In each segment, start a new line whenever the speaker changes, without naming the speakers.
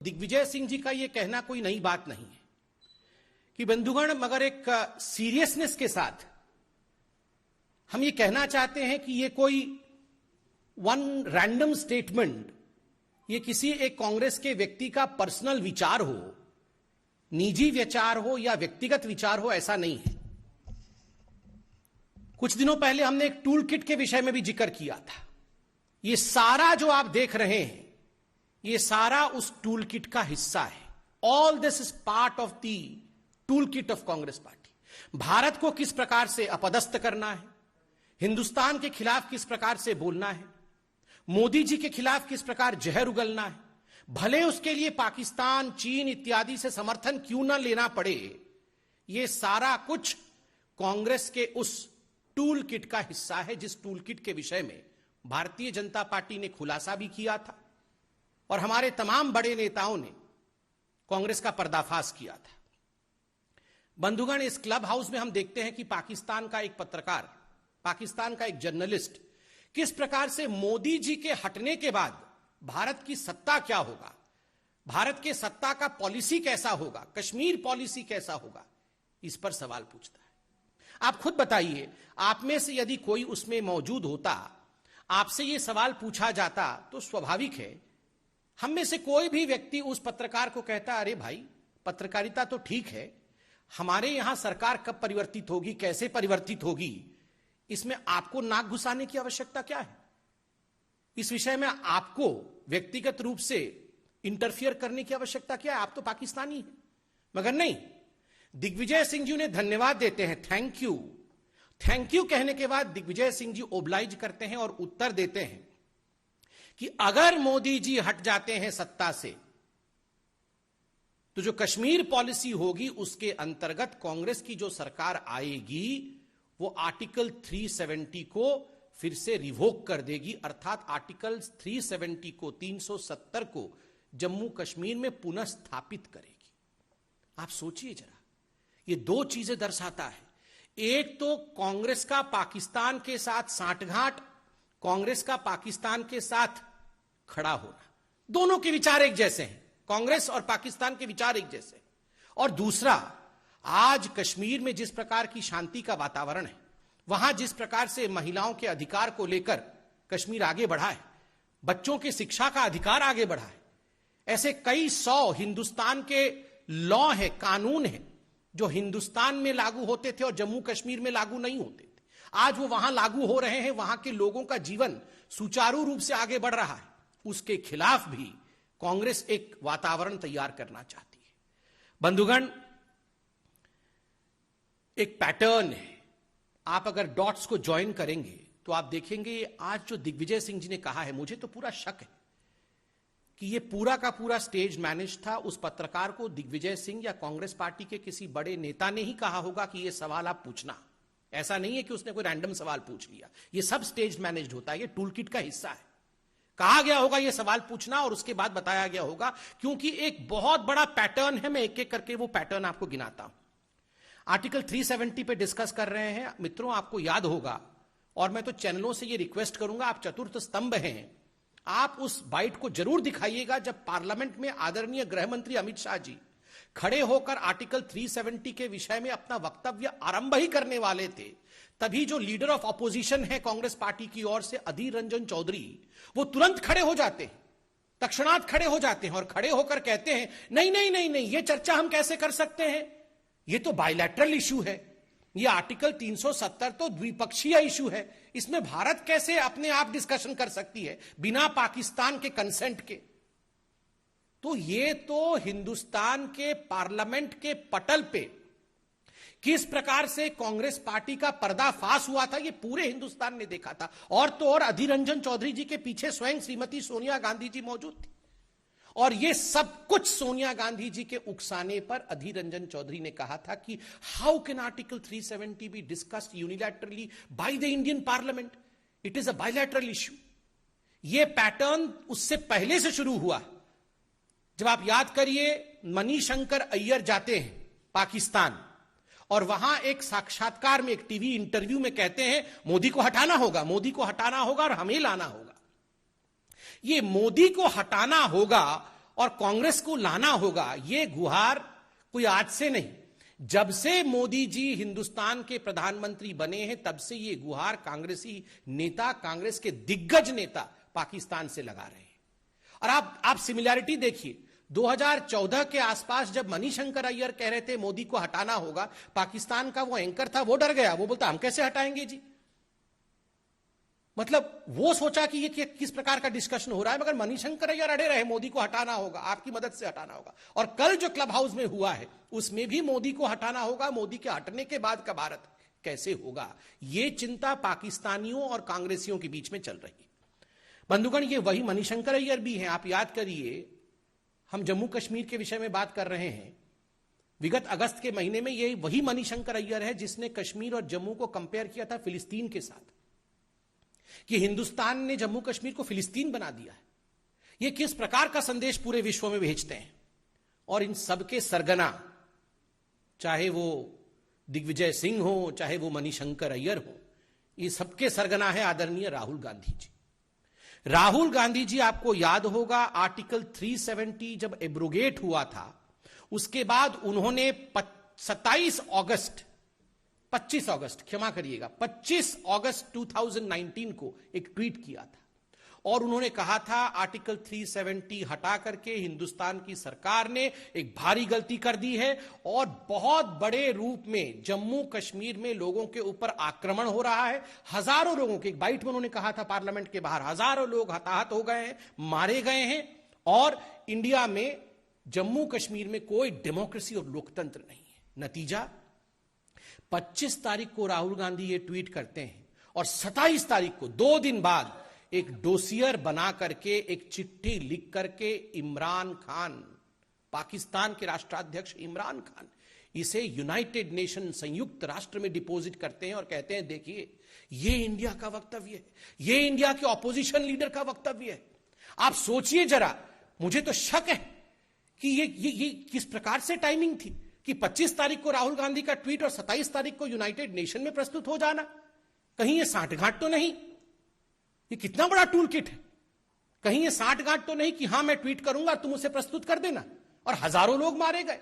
दिग्विजय सिंह जी का यह कहना कोई नई बात नहीं है कि बंधुगण, मगर एक सीरियसनेस के साथ हम ये कहना चाहते हैं कि ये कोई वन रैंडम स्टेटमेंट, ये किसी एक कांग्रेस के व्यक्ति का पर्सनल विचार हो, निजी विचार हो या व्यक्तिगत विचार हो, ऐसा नहीं है। कुछ दिनों पहले हमने एक टूल किट के विषय में भी जिक्र किया था। ये सारा जो आप देख रहे हैं, ये सारा उस टूल किट का हिस्सा है। All this is part of the tool kit of Congress party. Bharat को किस प्रकार से अपदस्थ करना है, हिंदुस्तान के खिलाफ किस प्रकार से बोलना है, मोदी जी के खिलाफ किस प्रकार जहर उगलना है, भले उसके लिए पाकिस्तान, चीन इत्यादि से समर्थन क्यों ना लेना पड़े, यह सारा कुछ कांग्रेस के उस टूल किट का हिस्सा है, जिस टूल किट के विषय में भारतीय जनता पार्टी ने खुलासा भी किया था और हमारे तमाम बड़े नेताओं ने कांग्रेस का पर्दाफाश किया था। बंधुगण, इस क्लब हाउस में हम देखते हैं कि पाकिस्तान का एक पत्रकार, पाकिस्तान का एक जर्नलिस्ट किस प्रकार से मोदी जी के हटने के बाद भारत की सत्ता क्या होगा, भारत के सत्ता का पॉलिसी कैसा होगा, कश्मीर पॉलिसी कैसा होगा, इस पर सवाल पूछता है। आप खुद बताइए, आप में से यदि कोई उसमें मौजूद होता, आपसे यह सवाल पूछा जाता, तो स्वाभाविक है हम में से कोई भी व्यक्ति उस पत्रकार को कहता, अरे भाई, पत्रकारिता तो ठीक है, हमारे यहां सरकार कब परिवर्तित होगी, कैसे परिवर्तित होगी, इसमें आपको नाक घुसाने की आवश्यकता क्या है, इस विषय में आपको व्यक्तिगत रूप से इंटरफियर करने की आवश्यकता क्या है, आप तो पाकिस्तानी हैं। मगर नहीं, दिग्विजय सिंह जी ने धन्यवाद देते हैं, थैंक यू, थैंक यू कहने के बाद दिग्विजय सिंह जी ओब्लाइज करते हैं और उत्तर देते हैं कि अगर मोदी जी हट जाते हैं सत्ता से, तो जो कश्मीर पॉलिसी होगी उसके अंतर्गत कांग्रेस की जो सरकार आएगी वो आर्टिकल 370 को फिर से रिवोक कर देगी, अर्थात आर्टिकल 370 को, 370 को जम्मू कश्मीर में पुनः स्थापित करेगी। आप सोचिए जरा, ये दो चीजें दर्शाता है। एक तो कांग्रेस का पाकिस्तान के साथ सांठगांठ, कांग्रेस का पाकिस्तान के साथ खड़ा होना, दोनों के विचार एक जैसे हैं, कांग्रेस और पाकिस्तान के विचार एक जैसे हैं। और दूसरा, आज कश्मीर में जिस प्रकार की शांति का वातावरण है, वहां जिस प्रकार से महिलाओं के अधिकार को लेकर कश्मीर आगे बढ़ा है, बच्चों की शिक्षा का अधिकार आगे बढ़ा है, ऐसे कई सौ हिंदुस्तान के लॉ है, कानून है, जो हिंदुस्तान में लागू होते थे और जम्मू कश्मीर में लागू नहीं होते थे, आज वो वहां लागू हो रहे हैं, वहां के लोगों का जीवन सुचारू रूप से आगे बढ़ रहा है। उसके खिलाफ भी कांग्रेस एक वातावरण तैयार करना चाहती है। बंधुगण, एक पैटर्न है, आप अगर डॉट्स को ज्वाइन करेंगे तो आप देखेंगे आज जो दिग्विजय सिंह जी ने कहा है, मुझे तो पूरा शक है कि यह पूरा का पूरा स्टेज मैनेज था। उस पत्रकार को दिग्विजय सिंह या कांग्रेस पार्टी के किसी बड़े नेता ने ही कहा होगा कि यह सवाल आप पूछना, ऐसा नहीं है कि उसने कोई रैंडम सवाल पूछ लिया, यह सब स्टेज मैनेज होता है, यह टूल किट का हिस्सा है। कहा गया होगा यह सवाल पूछना और उसके बाद बताया गया होगा, क्योंकि एक बहुत बड़ा पैटर्न है। मैं एक एक करके वो पैटर्न आपको गिनाता हूं। आर्टिकल 370 पे डिस्कस कर रहे हैं मित्रों, आपको याद होगा, और मैं तो चैनलों से ये रिक्वेस्ट करूंगा, आप चतुर्थ स्तंभ हैं, आप उस बाइट को जरूर दिखाइएगा जब पार्लियामेंट में आदरणीय गृह मंत्री अमित शाह जी खड़े होकर आर्टिकल 370 के विषय में अपना वक्तव्य आरंभ ही करने वाले थे, तभी जो लीडर ऑफ ऑपोजिशन है कांग्रेस पार्टी की ओर से, अधीर रंजन चौधरी, वो तुरंत खड़े हो जाते हैं, तत्क्षणात खड़े हो जाते हैं और खड़े होकर कहते हैं, नहीं नहीं नहीं नहीं, ये चर्चा हम कैसे कर सकते हैं, ये तो बायलैटरल इशू है, ये आर्टिकल 370 तो द्विपक्षीय इशू है, इसमें भारत कैसे अपने आप डिस्कशन कर सकती है बिना पाकिस्तान के कंसेंट के। तो ये तो हिंदुस्तान के पार्लियामेंट के पटल पे किस प्रकार से कांग्रेस पार्टी का पर्दाफाश हुआ था, ये पूरे हिंदुस्तान ने देखा था। और तो और अधीर रंजन चौधरी जी के पीछे स्वयं श्रीमती सोनिया गांधी जी मौजूद थी, और ये सब कुछ सोनिया गांधी जी के उकसाने पर अधीर रंजन चौधरी ने कहा था कि how can article 370 be discussed unilaterally by the Indian parliament, it is a bilateral issue. ये पैटर्न उससे पहले से शुरू हुआ। जब आप याद करिए, मणिशंकर अय्यर जाते हैं पाकिस्तान और वहां एक साक्षात्कार में, एक टीवी इंटरव्यू में कहते हैं मोदी को हटाना होगा, मोदी को हटाना होगा और हमें लाना होगा। ये मोदी को हटाना होगा और कांग्रेस को लाना होगा। यह गुहार कोई आज से नहीं, जब से मोदी जी हिंदुस्तान के प्रधानमंत्री बने हैं तब से यह गुहार कांग्रेसी नेता, कांग्रेस के दिग्गज नेता पाकिस्तान से लगा रहे हैं। और आप सिमिलैरिटी देखिए, 2014 के आसपास जब मणिशंकर अय्यर कह रहे थे मोदी को हटाना होगा, पाकिस्तान का वो एंकर था, वो डर गया, वो बोलता हम कैसे हटाएंगे जी। मतलब वो सोचा कि ये किस प्रकार का डिस्कशन हो रहा है, मगर मणिशंकर अय्यर अड़े रहे मोदी को हटाना होगा, आपकी मदद से हटाना होगा। और कल जो क्लब हाउस में हुआ है उसमें भी मोदी को हटाना होगा, मोदी के हटने के बाद का भारत कैसे होगा, यह चिंता पाकिस्तानियों और कांग्रेसियों के बीच में चल रही है। बंधुगण, ये वही मणिशंकर अय्यर भी हैं। आप याद करिए, हम जम्मू कश्मीर के विषय में बात कर रहे हैं, विगत अगस्त के महीने में ये वही मणिशंकर अय्यर है जिसने कश्मीर और जम्मू को कंपेयर किया था फिलिस्तीन के साथ, कि हिंदुस्तान ने जम्मू कश्मीर को फिलिस्तीन बना दिया है। ये किस प्रकार का संदेश पूरे विश्व में भेजते हैं। और इन सबके सरगना, चाहे वो दिग्विजय सिंह हो, चाहे वो मणिशंकर अय्यर हो, ये सबके सरगना है आदरणीय राहुल गांधी जी। राहुल गांधी जी, आपको याद होगा आर्टिकल 370 जब एब्रोगेट हुआ था, उसके बाद उन्होंने 25 अगस्त 2019 को एक ट्वीट किया था और उन्होंने कहा था आर्टिकल 370 हटा करके हिंदुस्तान की सरकार ने एक भारी गलती कर दी है और बहुत बड़े रूप में जम्मू कश्मीर में लोगों के ऊपर आक्रमण हो रहा है। हजारों लोगों के, एक बाइट में उन्होंने कहा था पार्लियामेंट के बाहर, हजारों लोग हताहत हो गए हैं, मारे गए हैं और इंडिया में जम्मू कश्मीर में कोई डेमोक्रेसी और लोकतंत्र नहीं है। नतीजा 25 तारीख को राहुल गांधी ये ट्वीट करते हैं और 27 तारीख को 2 दिन बाद एक डोसियर बना करके, एक चिट्ठी लिख करके इमरान खान, पाकिस्तान के राष्ट्राध्यक्ष इमरान खान, इसे यूनाइटेड नेशन, संयुक्त राष्ट्र में डिपॉजिट करते हैं और कहते हैं देखिए ये इंडिया का वक्तव्य है, ये इंडिया के ऑपोजिशन लीडर का वक्तव्य है। आप सोचिए जरा, मुझे तो शक है कि ये किस प्रकार से टाइमिंग थी कि 25 तारीख को राहुल गांधी का ट्वीट और 27 तारीख को यूनाइटेड नेशन में प्रस्तुत हो जाना। कहीं ये सांठगांठ तो नहीं? ये कितना बड़ा टूल किट है। कहीं ये सांठगांठ तो नहीं कि हां मैं ट्वीट करूंगा तुम उसे प्रस्तुत कर देना, और हजारों लोग मारे गए।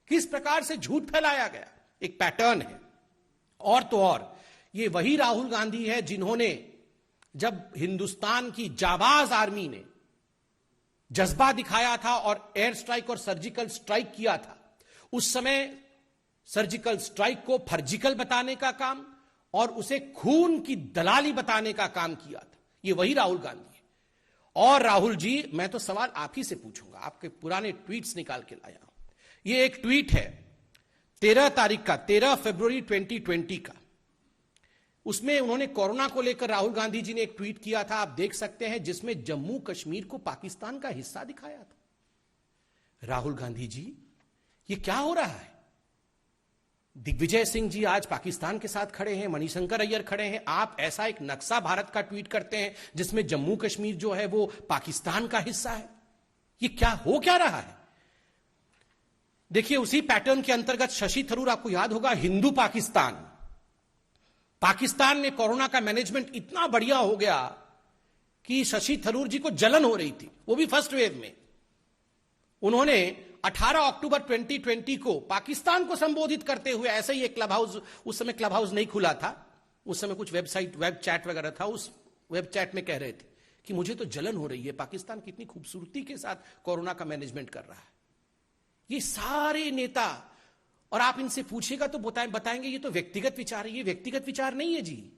किस प्रकार से झूठ फैलाया गया, एक पैटर्न है। और तो और ये वही राहुल गांधी है जिन्होंने, जब हिंदुस्तान की जाबाज आर्मी ने जज्बा दिखाया था और एयर स्ट्राइक और सर्जिकल स्ट्राइक किया था, उस समय सर्जिकल स्ट्राइक को फर्जिकल बताने का काम और उसे खून की दलाली बताने का काम किया था। ये वही राहुल गांधी है। और राहुल जी, मैं तो सवाल आप ही से पूछूंगा, आपके पुराने ट्वीट्स निकाल के लाया हूं। ये एक ट्वीट है 13 तारीख का, 13 फरवरी 2020 का। उसमें उन्होंने कोरोना को लेकर राहुल गांधी जी ने एक ट्वीट किया था, आप देख सकते हैं, जिसमें जम्मू कश्मीर को पाकिस्तान का हिस्सा दिखाया था। राहुल गांधी जी, ये क्या हो रहा है? दिग्विजय सिंह जी आज पाकिस्तान के साथ खड़े हैं, मणिशंकर अय्यर खड़े हैं, आप ऐसा एक नक्शा भारत का ट्वीट करते हैं जिसमें जम्मू कश्मीर जो है वो पाकिस्तान का हिस्सा है। ये क्या रहा है? देखिए, उसी पैटर्न के अंतर्गत शशि थरूर, आपको याद होगा, हिंदू पाकिस्तान में कोरोना का मैनेजमेंट इतना बढ़िया हो गया कि शशि थरूर जी को जलन हो रही थी, वो भी फर्स्ट वेव में। उन्होंने 18 अक्टूबर 2020 को पाकिस्तान को संबोधित करते हुए ऐसे ही एक क्लब हाउस, उस समय क्लब हाउस नहीं खुला था, उस समय कुछ वेबसाइट, वेब चैट वगैरह था, उस वेब चैट में कह रहे थे कि मुझे तो जलन हो रही है, पाकिस्तान कितनी खूबसूरती के साथ कोरोना का मैनेजमेंट कर रहा है। ये सारे नेता, और आप इनसे पूछिएगा तो बताएंगे ये तो व्यक्तिगत विचार है। ये व्यक्तिगत विचार नहीं है जी,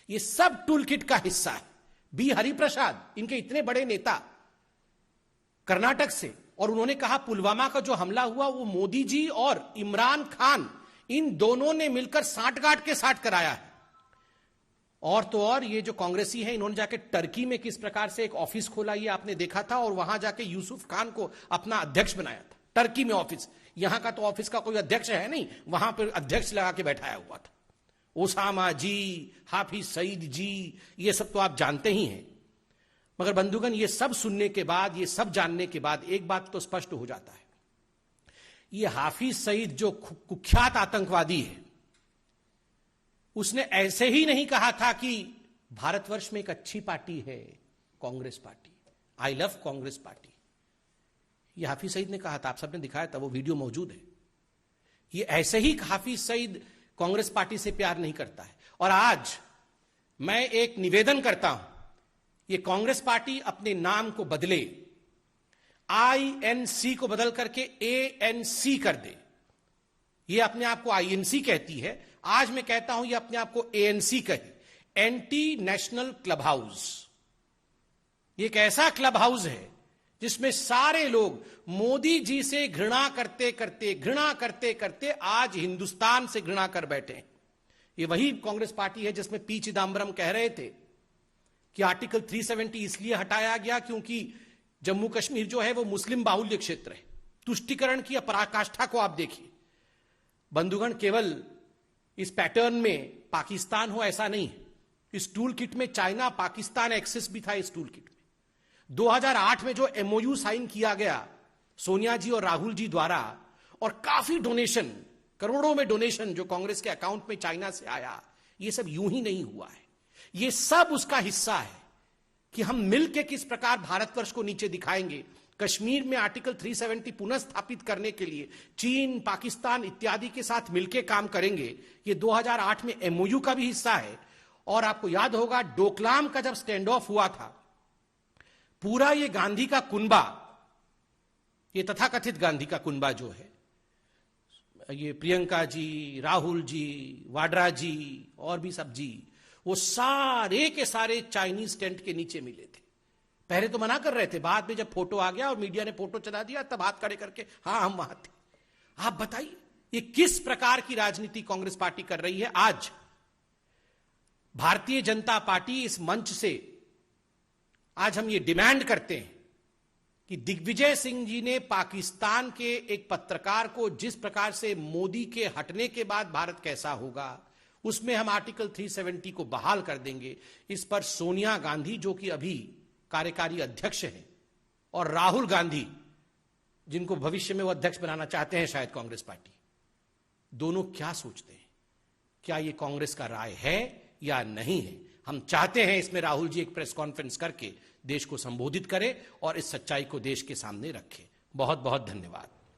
ये सब टूल किट का हिस्सा है। बी हरिप्रसाद, इनके इतने बड़े नेता कर्नाटक से, और उन्होंने कहा पुलवामा का जो हमला हुआ वो मोदी जी और इमरान खान, इन दोनों ने मिलकर सांठगांठ के साथ कराया है। और तो और ये जो कांग्रेसी है, इन्होंने जाके टर्की में किस प्रकार से एक ऑफिस खोला, ये आपने देखा था, और वहां जाके यूसुफ खान को अपना अध्यक्ष बनाया था। टर्की में ऑफिस, यहां का तो ऑफिस का कोई अध्यक्ष है नहीं, वहां पर अध्यक्ष लगा के बैठाया हुआ था। ओसामा जी, हाफिज सईद जी, ये सब तो आप जानते ही हैं। मगर बंधुगण, ये सब सुनने के बाद, ये सब जानने के बाद एक बात तो स्पष्ट हो जाता है, ये हाफिज सईद जो कुख्यात आतंकवादी है, उसने ऐसे ही नहीं कहा था कि भारतवर्ष में एक अच्छी पार्टी है Congress party, I love Congress party. ये हाफिज सईद ने कहा था, आप सबने दिखाया था, वो वीडियो मौजूद है। ये ऐसे ही हाफिज सईद कांग्रेस पार्टी से प्यार नहीं करता है। और आज मैं एक निवेदन करता हूं, ये कांग्रेस पार्टी अपने नाम को बदले, INC को बदल करके ANC कर दे। ये अपने आप को INC कहती है, आज मैं कहता हूं ये अपने आप को ANC कहे, एंटी नेशनल क्लब हाउस। ये एक ऐसा क्लब हाउस है जिसमें सारे लोग मोदी जी से घृणा करते करते आज हिंदुस्तान से घृणा कर बैठे हैं। ये वही कांग्रेस पार्टी है जिसमें पी चिदम्बरम कह रहे थे कि आर्टिकल 370 इसलिए हटाया गया क्योंकि जम्मू कश्मीर जो है वो मुस्लिम बाहुल्य क्षेत्र है। तुष्टिकरण की पराकाष्ठा को आप देखिए। बंधुगण, केवल इस पैटर्न में पाकिस्तान हो ऐसा नहीं है। इस टूल किट में चाइना पाकिस्तान एक्सेस भी था। इस टूल किट में 2008 में जो MOU साइन किया गया सोनिया जी और राहुल जी द्वारा, और काफी डोनेशन, करोड़ों में डोनेशन जो कांग्रेस के अकाउंट में चाइना से आया, ये सब यूं ही नहीं हुआ है। ये सब उसका हिस्सा है कि हम मिलकर किस प्रकार भारतवर्ष को नीचे दिखाएंगे। कश्मीर में आर्टिकल 370 पुनः स्थापित करने के लिए चीन, पाकिस्तान इत्यादि के साथ मिलकर काम करेंगे। ये 2008 में MOU का भी हिस्सा है। और आपको याद होगा डोकलाम का जब स्टैंड ऑफ हुआ था, पूरा ये गांधी का कुनबा, ये तथाकथित गांधी का कुनबा जो है, ये प्रियंका जी, राहुल जी, वाड्रा जी और भी सब जी, वो सारे के सारे चाइनीज टेंट के नीचे मिले थे। पहले तो मना कर रहे थे, बाद में जब फोटो आ गया और मीडिया ने फोटो चला दिया तब हाथ खड़े करके हाँ हम वहां थे। आप बताइए ये किस प्रकार की राजनीति कांग्रेस पार्टी कर रही है। आज भारतीय जनता पार्टी इस मंच से आज हम ये डिमांड करते हैं कि दिग्विजय सिंह जी ने पाकिस्तान के एक पत्रकार को जिस प्रकार से मोदी के हटने के बाद भारत कैसा होगा, उसमें हम आर्टिकल 370 को बहाल कर देंगे। इस पर सोनिया गांधी जो कि अभी कार्यकारी अध्यक्ष हैं, और राहुल गांधी जिनको भविष्य में वो अध्यक्ष बनाना चाहते हैं शायद कांग्रेस पार्टी, दोनों क्या सोचते हैं? क्या ये कांग्रेस का राय है या नहीं है? हम चाहते हैं इसमें राहुल जी एक प्रेस कॉन्फ्रेंस करके देश को संबोधित करें और इस सच्चाई को देश के सामने रखें। बहुत बहुत धन्यवाद।